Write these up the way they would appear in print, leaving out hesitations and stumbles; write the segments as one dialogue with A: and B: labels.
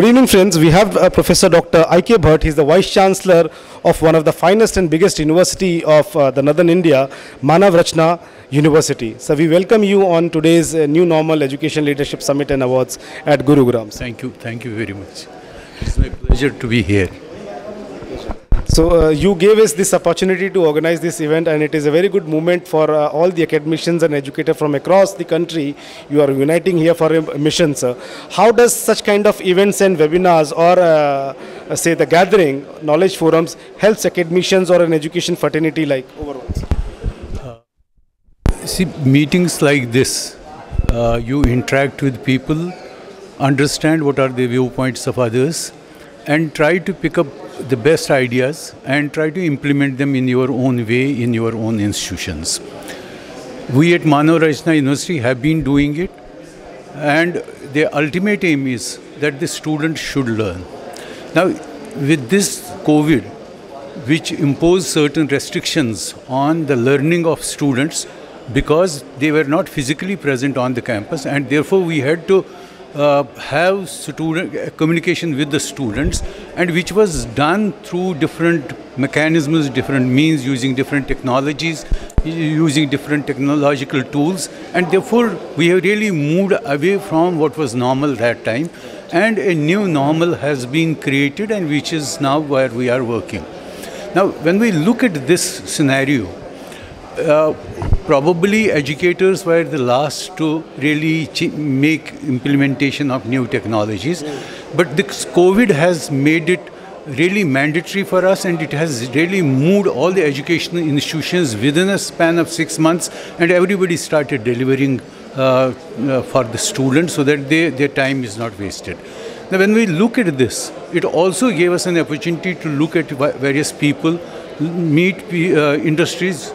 A: Good evening, friends. We have Professor Dr. I.K. Bhatt. He's the Vice Chancellor of one of the finest and biggest university of the Northern India, Manav Rachna University. So we welcome you on today's New Normal Education Leadership Summit and Awards at Gurugram.
B: Thank you very much. It's my pleasure to be here.
A: So you gave us this opportunity to organize this event, and it is a very good moment for all the academicians and educators from across the country. You are uniting here for a mission, sir. How does such kind of events and webinars or say the gathering, knowledge forums helps academicians or an education fraternity like overall?
B: See, meetings like this, you interact with people, understand what are the viewpoints of others, and try to pick up the best ideas and try to implement them in your own way, in your own institutions. We at Manav Rachna University have been doing it, and the ultimate aim is that the students should learn. Now, with this COVID, which imposed certain restrictions on the learning of students because they were not physically present on the campus, and therefore we had to have communication with the students, and which was done through different mechanisms, different means, using different technologies, using different technological tools, and therefore we have really moved away from what was normal that time, and a new normal has been created, and which is now where we are working. Now, when we look at this scenario, probably educators were the last to really make implementation of new technologies. But this COVID has made it really mandatory for us, and it has really moved all the educational institutions within a span of 6 months, and everybody started delivering for the students so that their time is not wasted. Now, when we look at this, it also gave us an opportunity to look at various people, meet industries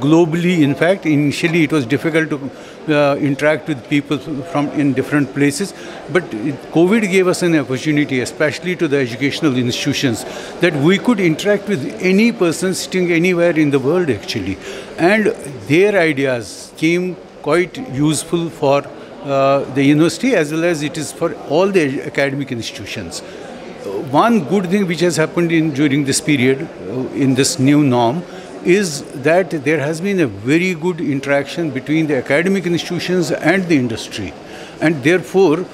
B: globally. In fact, initially it was difficult to interact with people from in different places, but COVID gave us an opportunity, especially to the educational institutions, that we could interact with any person sitting anywhere in the world actually, and their ideas came quite useful for the university as well as it is for all the academic institutions. One good thing which has happened during this period, in this new norm, is that there has been a very good interaction between the academic institutions and the industry. And therefore,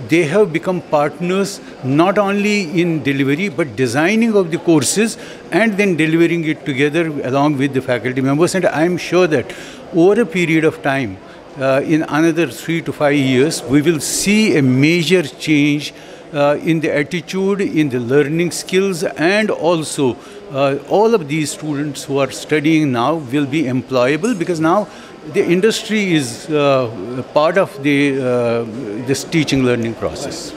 B: they have become partners not only in delivery, but designing of the courses and then delivering it together along with the faculty members. And I am sure that over a period of time, in another 3 to 5 years, we will see a major change in the attitude, in the learning skills, and also all of these students who are studying now will be employable, because now the industry is part of this teaching learning process.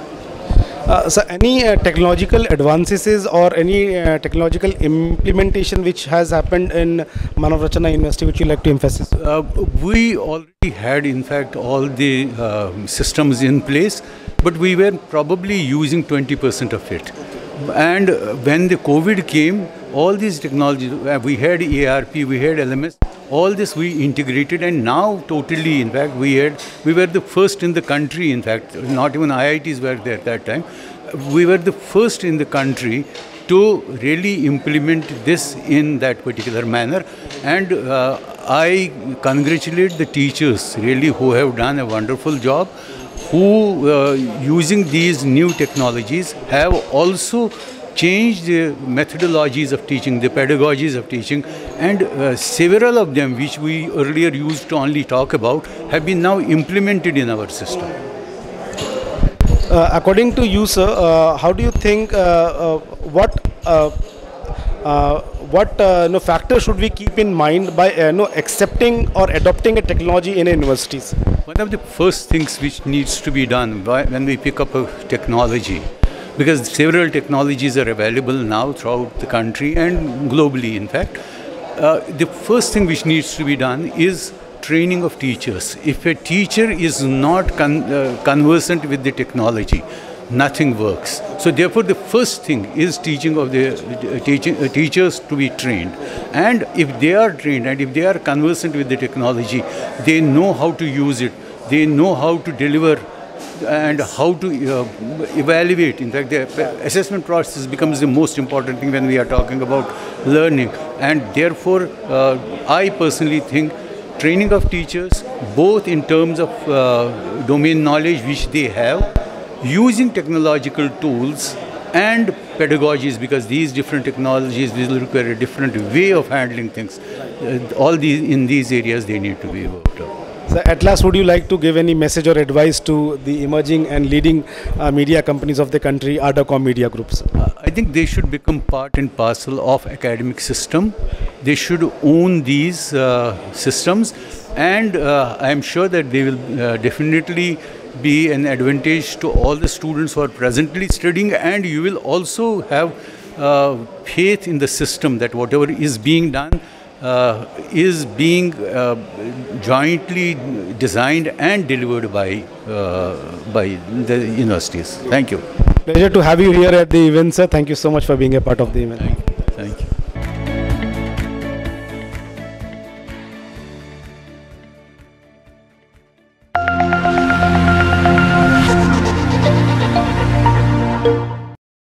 A: So any technological advances or any technological implementation which has happened in Manav Rachna University which you like to emphasize?
B: We already had, in fact, all the systems in place, but we were probably using 20% of it. And when the COVID came, all these technologies, we had ARP, we had LMS, all this we integrated, and now totally, in fact, we were the first in the country, in fact, not even IITs were there at that time. We were the first in the country to really implement this in that particular manner. And I congratulate the teachers really who have done a wonderful job, who using these new technologies have also changed the methodologies of teaching, the pedagogies of teaching, and several of them which we earlier used to only talk about have been now implemented in our system.
A: According to you, sir, how do you think what factor should we keep in mind by accepting or adopting a technology in universities?
B: One of the first things which needs to be done when we pick up a technology, because several technologies are available now throughout the country and globally, in fact, the first thing which needs to be done is training of teachers. If a teacher is not conversant with the technology, nothing works. So therefore, the first thing is teaching of the teachers to be trained. And if they are trained and if they are conversant with the technology, they know how to use it, they know how to deliver and how to evaluate. In fact, the assessment process becomes the most important thing when we are talking about learning. And therefore, I personally think training of teachers, both in terms of domain knowledge which they have, using technological tools and pedagogies, because these different technologies will require a different way of handling things. All these in these areas they need to be worked out.
A: So at last, would you like to give any message or advice to the emerging and leading media companies of the country, Ardacom Media Groups?
B: I think they should become part and parcel of academic system. They should own these systems, and I am sure that they will definitely be an advantage to all the students who are presently studying, and you will also have faith in the system that whatever is being done is being jointly designed and delivered by the universities. Thank you.
A: Pleasure to have you here at the event, sir. Thank you so much for being a part of the event.
B: Thank you. Thank you.